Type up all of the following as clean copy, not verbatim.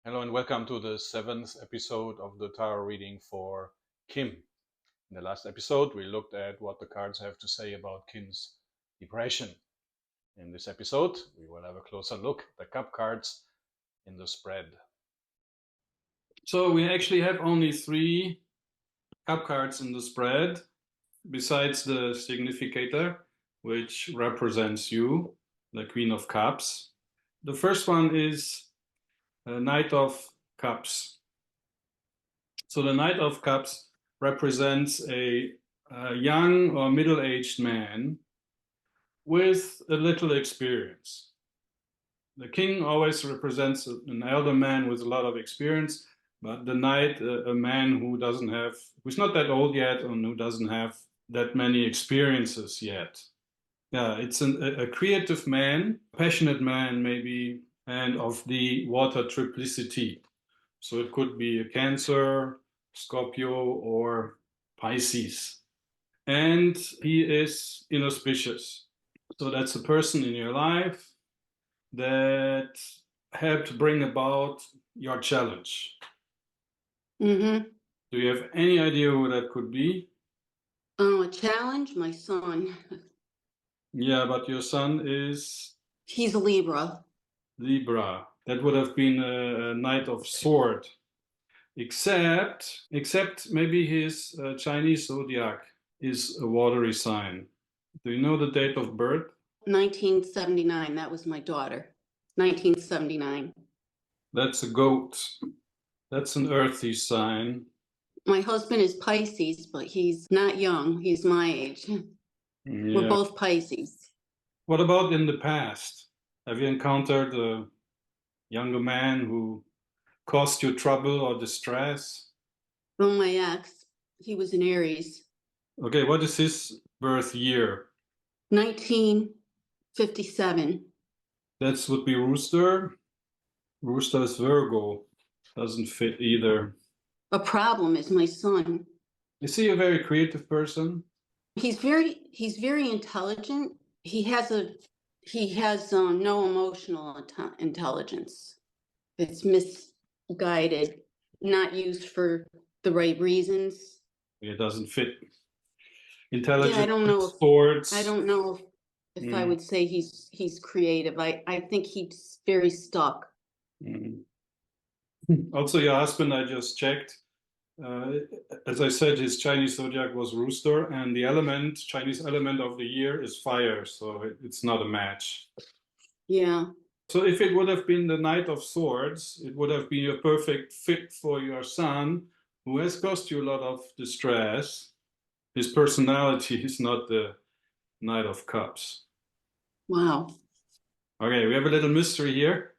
Hello and welcome to the 7th episode of the tarot reading for Kim. In the last episode, we looked at what the cards have to say about Kim's depression. In this episode, we will have a closer look at the cup cards in the spread. So we actually have only 3 cup cards in the spread, besides the significator, which represents you, the Queen of Cups. The first one is Knight of Cups. So the Knight of Cups represents a young or middle-aged man with a little experience. The king always represents an elder man with a lot of experience, but the knight, a man who's not that old yet and who doesn't have that many experiences yet. Yeah, it's a creative man, passionate man maybe, and of the water triplicity. So it could be a Cancer, Scorpio, or Pisces. And he is inauspicious. So that's a person in your life that helped bring about your challenge. Mm-hmm. Do you have any idea who that could be? Oh, a challenge? My son. Yeah, but your son is He's a Libra. Libra. That would have been a Knight of Sword. Except maybe his Chinese zodiac is a watery sign. Do you know the date of birth? 1979. That was my daughter. 1979. That's a goat. That's an earthy sign. My husband is Pisces, but he's not young. He's my age. Yeah. We're both Pisces. What about in the past? Have you encountered a younger man who caused you trouble or distress? Well, my ex, he was an Aries. Okay, what is his birth year? 1957. That would be Rooster. Rooster is Virgo. Doesn't fit either. A problem is my son. Is he a very creative person? He's very intelligent. He has no emotional intelligence. It's misguided, not used for the right reasons. It doesn't fit. Intelligent. Yeah, I don't know. Sports. I don't know if I would say he's creative. I think he's very stuck. Also, your husband, I just checked. As I said, his Chinese zodiac was Rooster, and the Chinese element of the year is fire, so it's not a match. Yeah. So if it would have been the Knight of Swords, it would have been a perfect fit for your son, who has caused you a lot of distress. His personality is not the Knight of Cups. Wow. Okay, we have a little mystery here.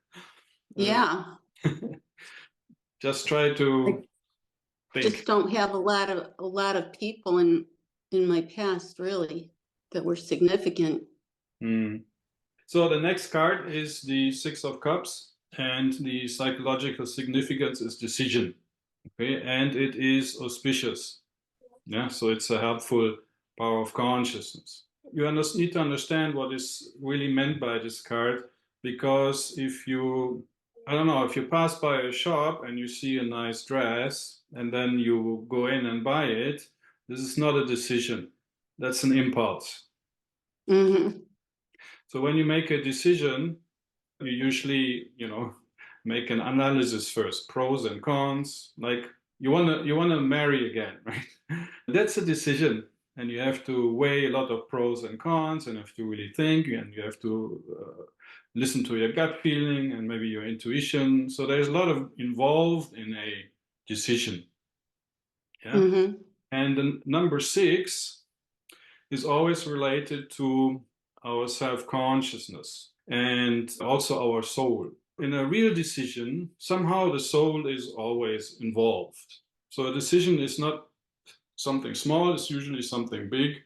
Yeah. Just try to think. Just don't have a lot of people in my past really that were significant. So the next card is the 6 of Cups, and the psychological significance is decision. Okay, and it is auspicious. Yeah, so it's a helpful power of consciousness. You need to understand what is really meant by this card, because if you pass by a shop and you see a nice dress and then you go in and buy it, this is not a decision. That's an impulse. Mm-hmm. So when you make a decision, you usually, make an analysis first, pros and cons. Like you wanna marry again, right? That's a decision, and you have to weigh a lot of pros and cons, and have to really think, and you have to listen to your gut feeling and maybe your intuition. So there's a lot of involved in a decision. Yeah. Mm-hmm. And the number 6 is always related to our self-consciousness and also our soul. In a real decision, somehow the soul is always involved. So a decision is not something small, it's usually something big.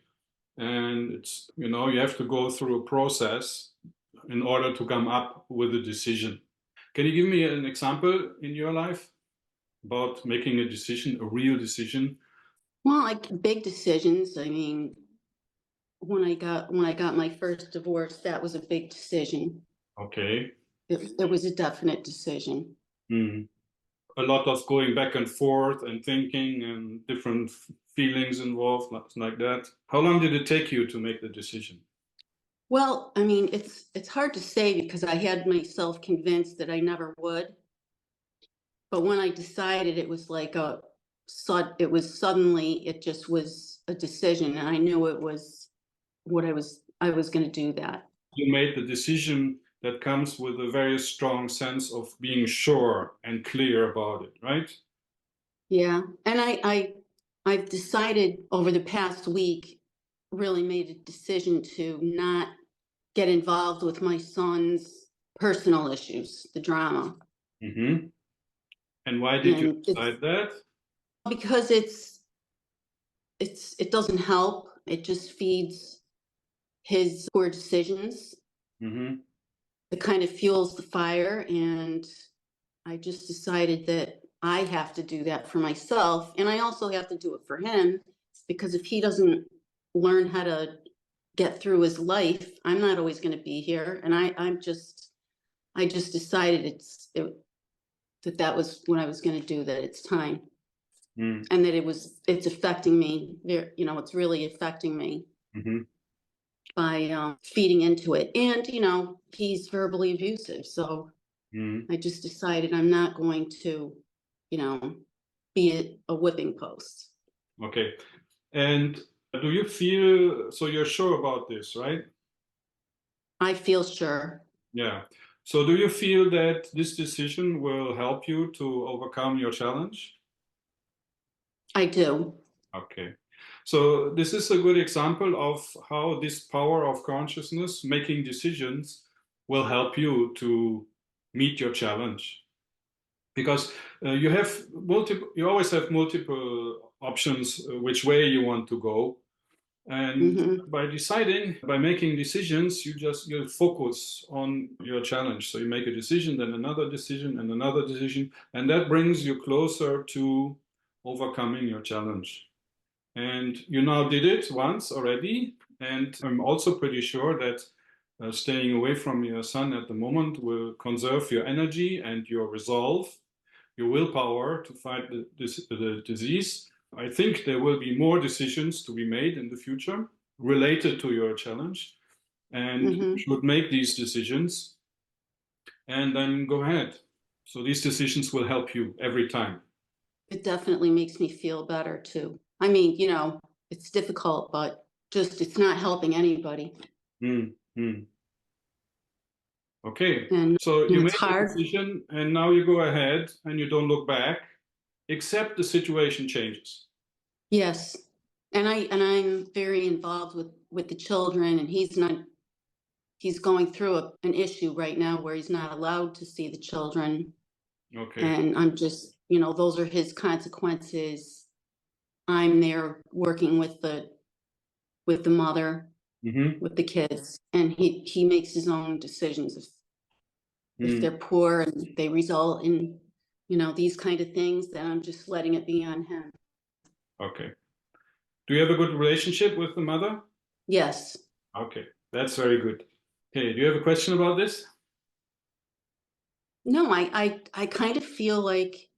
And it's, you have to go through a process in order to come up with a decision. Can you give me an example in your life about making a decision, a real decision? Well, like big decisions. I mean, when I got my first divorce, that was a big decision. Okay. It was a definite decision. a lot of going back and forth and thinking and different feelings involved, like that? How long did it take you to make the decision? Well, I mean, it's hard to say because I had myself convinced that I never would. But when I decided, it was like it was suddenly, it just was a decision, and I knew it was what I was going to do that. You made the decision that comes with a very strong sense of being sure and clear about it, right? Yeah, and I've decided over the past week, really made a decision to not get involved with my son's personal issues, the drama. Mm-hmm. And why did you And it's decide that? because it doesn't help. It just feeds his poor decisions. Mm-hmm. It kind of fuels the fire, and I just decided that I have to do that for myself, and I also have to do it for him, because if he doesn't learn how to get through his life, I'm not always going to be here. And I just decided that was what I was going to do, that it's time, Mm-hmm. and that it's affecting me. It's really affecting me Mm-hmm. by feeding into it. And he's verbally abusive, so Mm-hmm. I just decided I'm not going to, you know, be a whipping post. Okay. And do you feel so you're sure about this, right? I feel sure. Yeah. So do you feel that this decision will help you to overcome your challenge? I do. Okay. So this is a good example of how this power of consciousness, making decisions, will help you to meet your challenge. Because you always have multiple options which way you want to go. And Hmm. by making decisions, you focus on your challenge. So you make a decision, then another decision, and another decision, and that brings you closer to overcoming your challenge. And you now did it once already, and I'm also pretty sure that staying away from your son at the moment will conserve your energy and your resolve, your willpower to fight the disease. I think there will be more decisions to be made in the future related to your challenge, and you Hmm. should make these decisions and then go ahead. So these decisions will help you every time. It definitely makes me feel better too. I mean, it's difficult, but just it's not helping anybody. Mm, mm. Okay, And so you it's made the hard. decision and now you go ahead and you don't look back, except the situation changes. Yes. And I'm very involved with the children, and he's going through an issue right now where he's not allowed to see the children. Okay. And I'm just, those are his consequences. I'm there working with the mother, Mm-hmm. with the kids, and he makes his own decisions. If Mm. they're poor and they result in, these kind of things, then I'm just letting it be on him. Okay. Do you have a good relationship with the mother? Yes. Okay, that's very good. Okay, do you have a question about this? No, I kind of feel like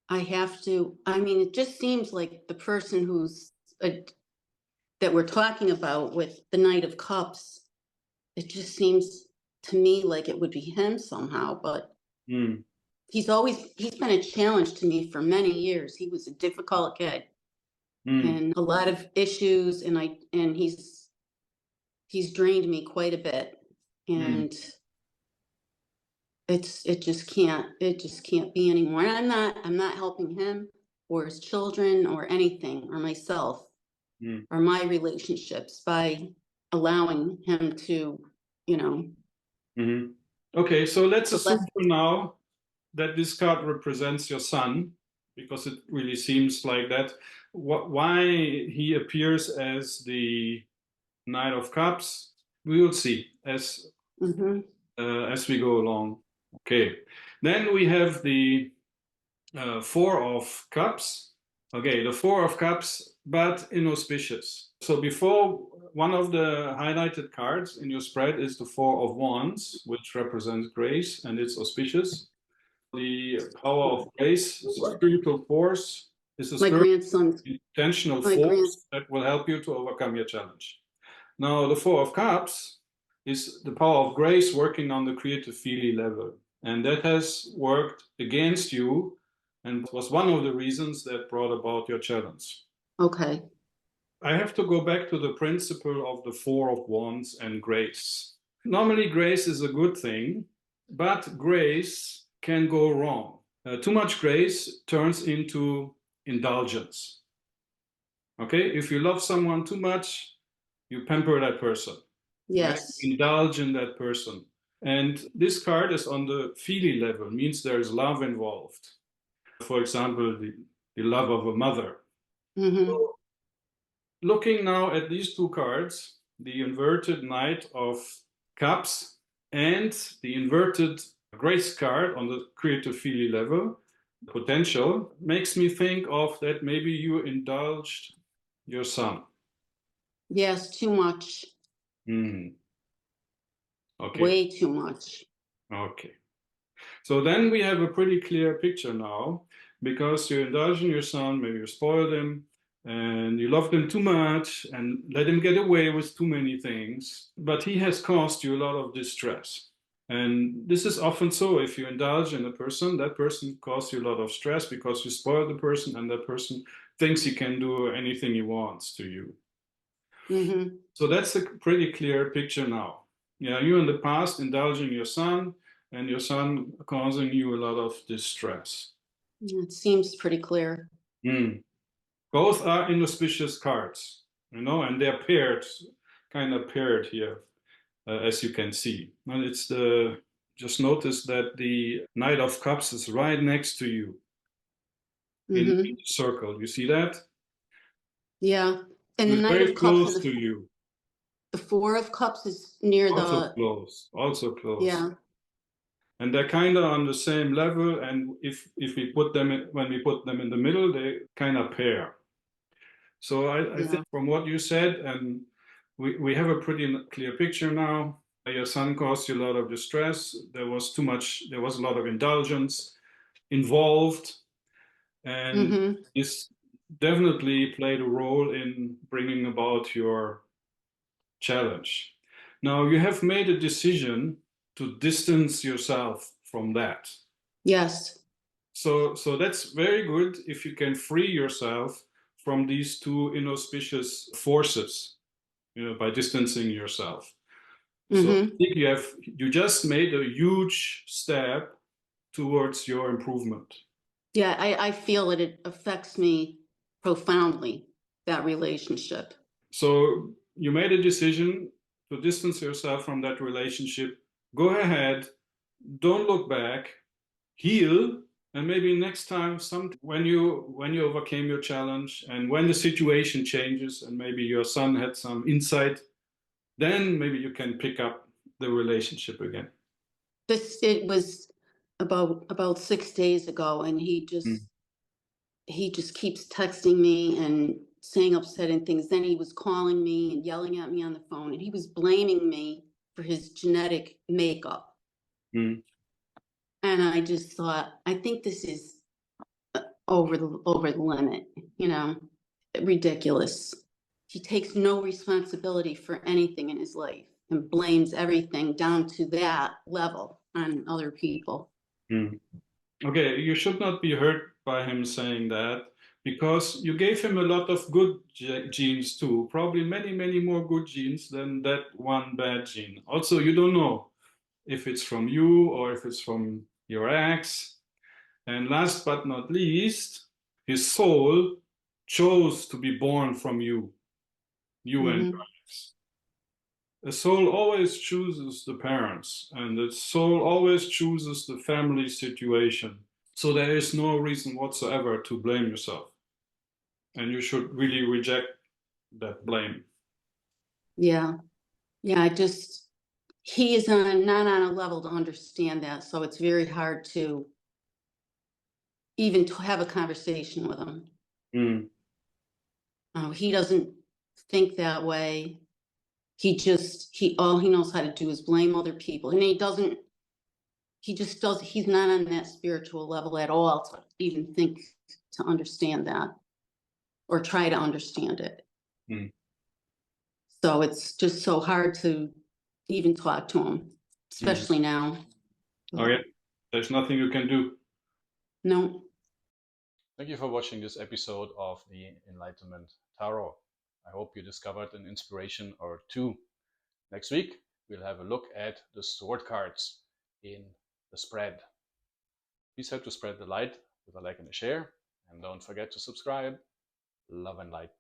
I have to. I mean, it just seems like the person that we're talking about with the Knight of Cups, it just seems to me like it would be him somehow. But Mm. he's been a challenge to me for many years. He was a difficult kid Mm. and a lot of issues, and he's drained me quite a bit. Mm. And it just can't be anymore. And I'm not helping him or his children or anything, or myself Mm. or my relationships, by allowing him to, you know Mm-hmm. Okay, so let's to assume let. for now that this card represents your son, because it really seems like that. Why he appears as the Knight of Cups, we will see Hmm. as we go along. Okay, then we have the Four of Cups. Okay, the Four of Cups, but inauspicious. So before, one of the highlighted cards in your spread is the Four of Wands, which represents grace and it's auspicious. The power of grace, spiritual force, is a My spiritual grandson's, intentional my grand, force that will help you to overcome your challenge. Now, the Four of Cups is the power of grace working on the creative feeling level. And that has worked against you and was one of the reasons that brought about your challenge. okay, I have to go back to the principle of the Four of Wands and grace. Normally, grace is a good thing, but grace can go wrong. Too much grace turns into indulgence. Okay, if you love someone too much, you pamper that person, right? yes, Indulge in that person. And this card is on the feely level, means there's love involved. For example, the love of a mother. mm-hmm, Looking now at these two cards, the inverted Knight of Cups and the inverted Grace card on the creative feely level, potential, makes me think of that maybe you indulged your son. yes, too much, Hmm. Okay, way too much. okay. So then we have a pretty clear picture now, because you indulge in your son, maybe you spoiled him, and you loved him too much and let him get away with too many things, but he has caused you a lot of distress. And this is often so. If you indulge in a person, that person causes you a lot of stress because you spoil the person and that person thinks he can do anything he wants to you. Mm-hmm. So that's a pretty clear picture now. Yeah, you in the past indulging your son and your son causing you a lot of distress. It seems pretty clear. Mm. Both are inauspicious cards, and they're paired, kind of paired here, as you can see. And just notice that the Knight of Cups is right next to you in the Mm-hmm. circle. You see that? Yeah, and the It's Knight very of Cups and close to you. the Four of Cups is near Also the, close, also close. yeah, And they're kind of on the same level. And if we put them when we put them in the middle, they kind of pair. So I think yeah, from what you said, and we have a pretty clear picture now. Your son caused you a lot of distress. There was too much. There was a lot of indulgence involved, and mm-hmm, this definitely played a role in bringing about your challenge. Now you have made a decision to distance yourself from that. yes, So that's very good if you can free yourself from these two inauspicious forces, by distancing yourself. So I mm-hmm. think you just made a huge step towards your improvement. Yeah, I feel that it affects me profoundly, that relationship. So you made a decision to distance yourself from that relationship. Go ahead, don't look back, heal, and maybe next time, when you overcame your challenge and when the situation changes and maybe your son had some insight, then maybe you can pick up the relationship again. It was about 6 days ago, and Mm. he just keeps texting me and saying upsetting things. Then he was calling me and yelling at me on the phone, and he was blaming me for his genetic makeup. Mm. And I just thought, I think this is over the limit, you know, ridiculous. He takes no responsibility for anything in his life and blames everything down to that level on other people. Mm. Okay, you should not be hurt by him saying that, because you gave him a lot of good genes too, probably many, many more good genes than that one bad gene. Also, you don't know if it's from you or if it's from your ex. And last but not least, his soul chose to be born from you and Mm-hmm. your ex. A soul always chooses the parents, and the soul always chooses the family situation. So there is no reason whatsoever to blame yourself. And you should really reject that blame. Yeah. Yeah. He is not on a level to understand that. So it's very hard to even to have a conversation with him. Mm. He doesn't think that way. All he knows how to do is blame other people. And he just does, he's not on that spiritual level at all to even think to understand that or try to understand it. Mm. So it's just so hard to even talk to him, especially now. Okay, there's nothing you can do. No. Thank you for watching this episode of the Enlightenment Tarot. I hope you discovered an inspiration or two. Next week, we'll have a look at the sword cards in the spread. Please help to spread the light with a like and a share. And don't forget to subscribe. Love and light.